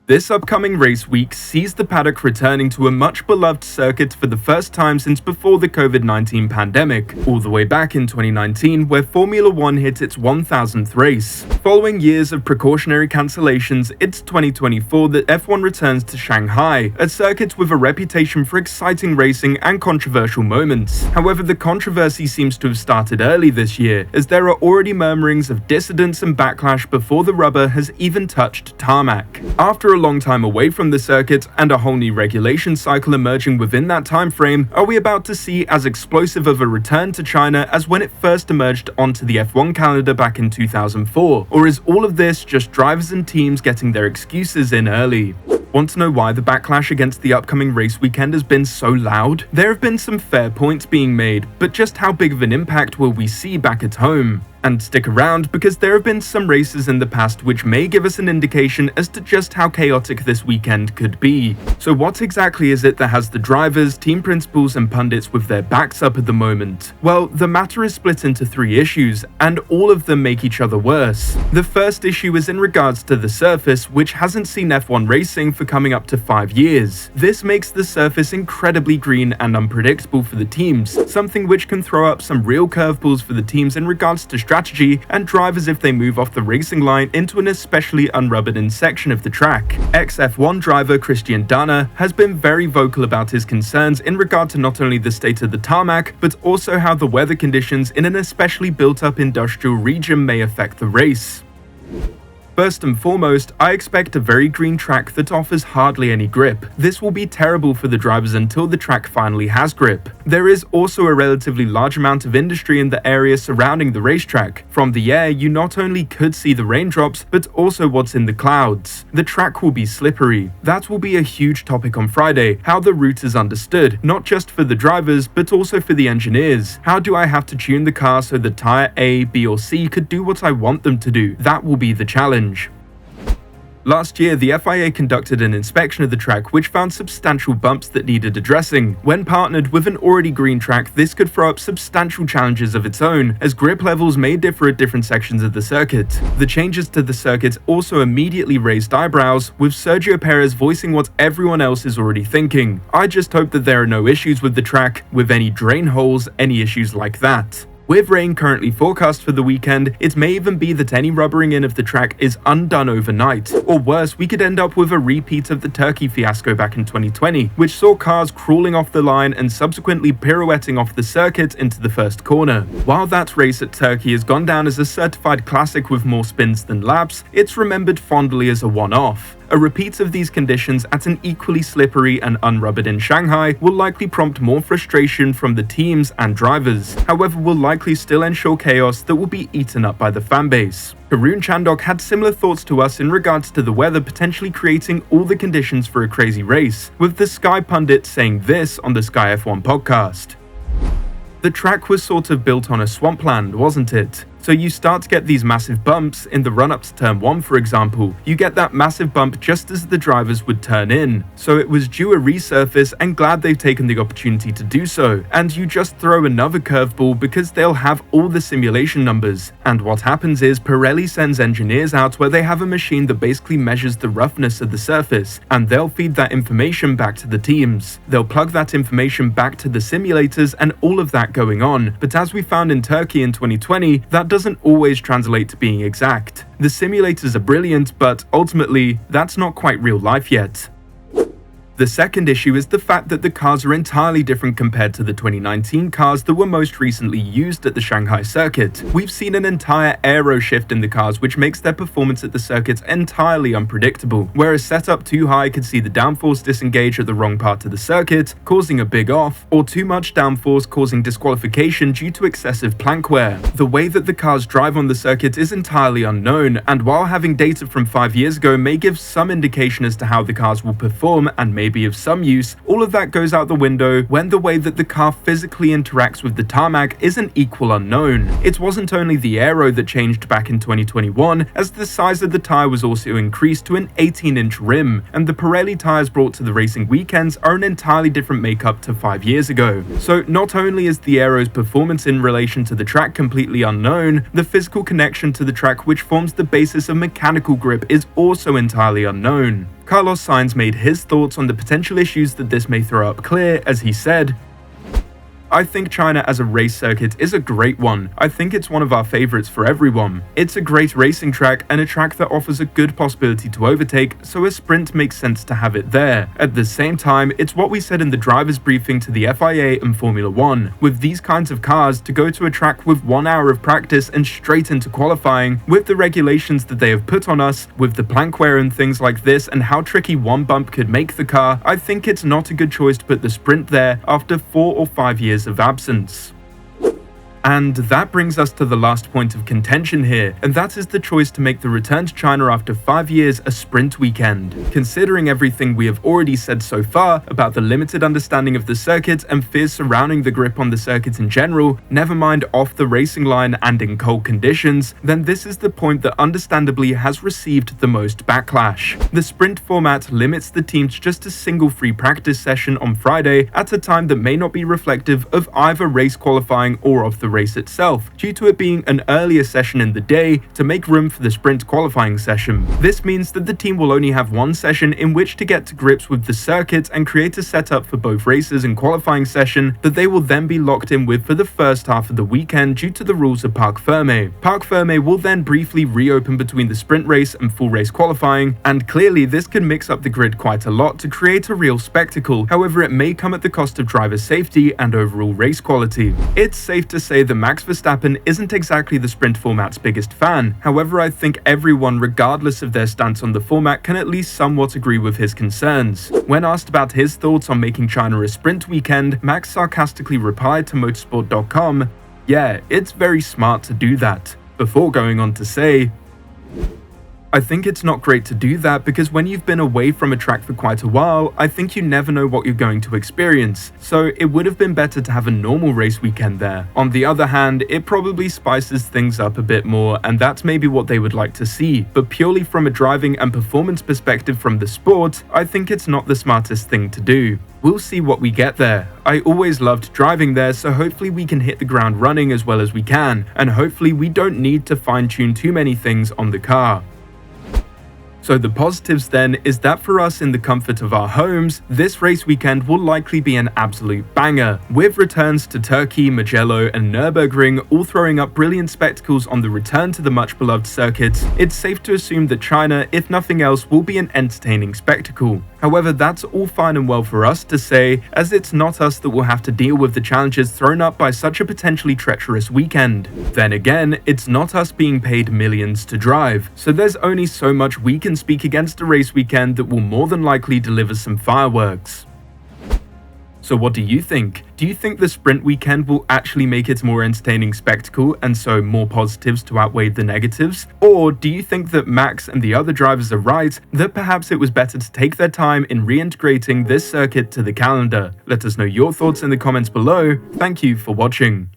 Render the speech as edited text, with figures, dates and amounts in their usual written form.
This upcoming race week sees the paddock returning to a much beloved circuit for the first time since before the COVID-19 pandemic, all the way back in 2019 where Formula 1 hit its 1000th race. Following years of precautionary cancellations, it's 2024 that F1 returns to Shanghai, a circuit with a reputation for exciting racing and controversial moments. However, the controversy seems to have started early this year, as there are already murmurings of dissidence and backlash before the rubber has even touched tarmac. After a long time away from the circuit and a whole new regulation cycle emerging within that time frame, are we about to see as explosive of a return to China as when it first emerged onto the F1 calendar back in 2004? Or is all of this just drivers and teams getting their excuses in early? Want to know why the backlash against the upcoming race weekend has been so loud? There have been some fair points being made, but just how big of an impact will we see back at home? And stick around, because there have been some races in the past which may give us an indication as to just how chaotic this weekend could be. So what exactly is it that has the drivers, team principals and pundits with their backs up at the moment? Well, the matter is split into three issues, and all of them make each other worse. The first issue is in regards to the surface, which hasn't seen F1 racing for coming up to 5 years. This makes the surface incredibly green and unpredictable for the teams, something which can throw up some real curveballs for the teams in regards to strategy and drivers if they move off the racing line into an especially unrubbered-in section of the track. Ex-F1 driver Christian Danner has been very vocal about his concerns in regard to not only the state of the tarmac, but also how the weather conditions in an especially built-up industrial region may affect the race. First and foremost, I expect a very green track that offers hardly any grip. This will be terrible for the drivers until the track finally has grip. There is also a relatively large amount of industry in the area surrounding the racetrack. From the air, you not only could see the raindrops, but also what's in the clouds. The track will be slippery. That will be a huge topic on Friday, how the route is understood, not just for the drivers, but also for the engineers. How do I have to tune the car so that tyre A, B or C could do what I want them to do? That will be the challenge. Last year, the FIA conducted an inspection of the track which found substantial bumps that needed addressing. When partnered with an already green track, this could throw up substantial challenges of its own, as grip levels may differ at different sections of the circuit. The changes to the circuit also immediately raised eyebrows, with Sergio Perez voicing what everyone else is already thinking. I just hope that there are no issues with the track, with any drain holes, any issues like that. With rain currently forecast for the weekend, it may even be that any rubbering in of the track is undone overnight. Or worse, we could end up with a repeat of the Turkey fiasco back in 2020, which saw cars crawling off the line and subsequently pirouetting off the circuit into the first corner. While that race at Turkey has gone down as a certified classic with more spins than laps, it's remembered fondly as a one-off. A repeat of these conditions at an equally slippery and unrubbered in Shanghai will likely prompt more frustration from the teams and drivers, however will likely still ensure chaos that will be eaten up by the fanbase. Karun Chandok had similar thoughts to us in regards to the weather potentially creating all the conditions for a crazy race, with the Sky pundit saying this on the Sky F1 podcast. The track was sort of built on a swampland, wasn't it? So you start to get these massive bumps in the run-up to turn 1, for example. You get that massive bump just as the drivers would turn in. So it was due a resurface, and glad they've taken the opportunity to do so. And you just throw another curveball because they'll have all the simulation numbers. And what happens is Pirelli sends engineers out where they have a machine that basically measures the roughness of the surface, and they'll feed that information back to the teams. They'll plug that information back to the simulators and all of that going on. But as we found in Turkey in 2020, that doesn't always translate to being exact. The simulators are brilliant, but ultimately, that's not quite real life yet. The second issue is the fact that the cars are entirely different compared to the 2019 cars that were most recently used at the Shanghai circuit. We've seen an entire aero shift in the cars which makes their performance at the circuit entirely unpredictable, where a setup too high could see the downforce disengage at the wrong part of the circuit, causing a big off, or too much downforce causing disqualification due to excessive plank wear. The way that the cars drive on the circuit is entirely unknown, and while having data from 5 years ago may give some indication as to how the cars will perform and may be of some use, all of that goes out the window when the way that the car physically interacts with the tarmac is an equal unknown. It wasn't only the aero that changed back in 2021, as the size of the tyre was also increased to an 18-inch rim, and the Pirelli tyres brought to the racing weekends are an entirely different makeup to 5 years ago. So not only is the aero's performance in relation to the track completely unknown, the physical connection to the track which forms the basis of mechanical grip is also entirely unknown. Carlos Sainz made his thoughts on the potential issues that this may throw up clear as he said, "I think China as a race circuit is a great one. I think it's one of our favorites for everyone. It's a great racing track and a track that offers a good possibility to overtake, so a sprint makes sense to have it there. At the same time, it's what we said in the driver's briefing to the FIA and Formula 1. With these kinds of cars, to go to a track with 1 hour of practice and straight into qualifying, with the regulations that they have put on us, with the plank wear and things like this and how tricky one bump could make the car, I think it's not a good choice to put the sprint there after 4 or 5 years of absence." And that brings us to the last point of contention here, and that is the choice to make the return to China after 5 years a sprint weekend. Considering everything we have already said so far about the limited understanding of the circuit and fears surrounding the grip on the circuit in general, never mind off the racing line and in cold conditions, then this is the point that understandably has received the most backlash. The sprint format limits the team to just a single free practice session on Friday at a time that may not be reflective of either race qualifying or of the race itself, due to it being an earlier session in the day to make room for the sprint qualifying session. This means that the team will only have one session in which to get to grips with the circuit and create a setup for both races and qualifying session that they will then be locked in with for the first half of the weekend due to the rules of Parc Fermé. Parc Fermé will then briefly reopen between the sprint race and full race qualifying, and clearly this can mix up the grid quite a lot to create a real spectacle. However, it may come at the cost of driver safety and overall race quality. It's safe to say that Max Verstappen isn't exactly the sprint format's biggest fan. However, I think everyone, regardless of their stance on the format, can at least somewhat agree with his concerns. When asked about his thoughts on making China a sprint weekend, Max sarcastically replied to motorsport.com, "Yeah, it's very smart to do that," before going on to say, "I think it's not great to do that because when you've been away from a track for quite a while, I think you never know what you're going to experience, so it would have been better to have a normal race weekend there. On the other hand, it probably spices things up a bit more, and that's maybe what they would like to see, but purely from a driving and performance perspective from the sport, I think it's not the smartest thing to do. We'll see what we get there. I always loved driving there, so hopefully we can hit the ground running as well as we can, and hopefully we don't need to fine-tune too many things on the car." So the positives then is that for us in the comfort of our homes, this race weekend will likely be an absolute banger, with returns to Turkey, Mugello and Nürburgring all throwing up brilliant spectacles on the return to the much beloved circuits. It's safe to assume that China, if nothing else, will be an entertaining spectacle. However, that's all fine and well for us to say, as it's not us that will have to deal with the challenges thrown up by such a potentially treacherous weekend. Then again, it's not us being paid millions to drive, so there's only so much we can speak against a race weekend that will more than likely deliver some fireworks. So what do you think? Do you think the sprint weekend will actually make it a more entertaining spectacle and so more positives to outweigh the negatives? Or do you think that Max and the other drivers are right, that perhaps it was better to take their time in reintegrating this circuit to the calendar? Let us know your thoughts in the comments below. Thank you for watching.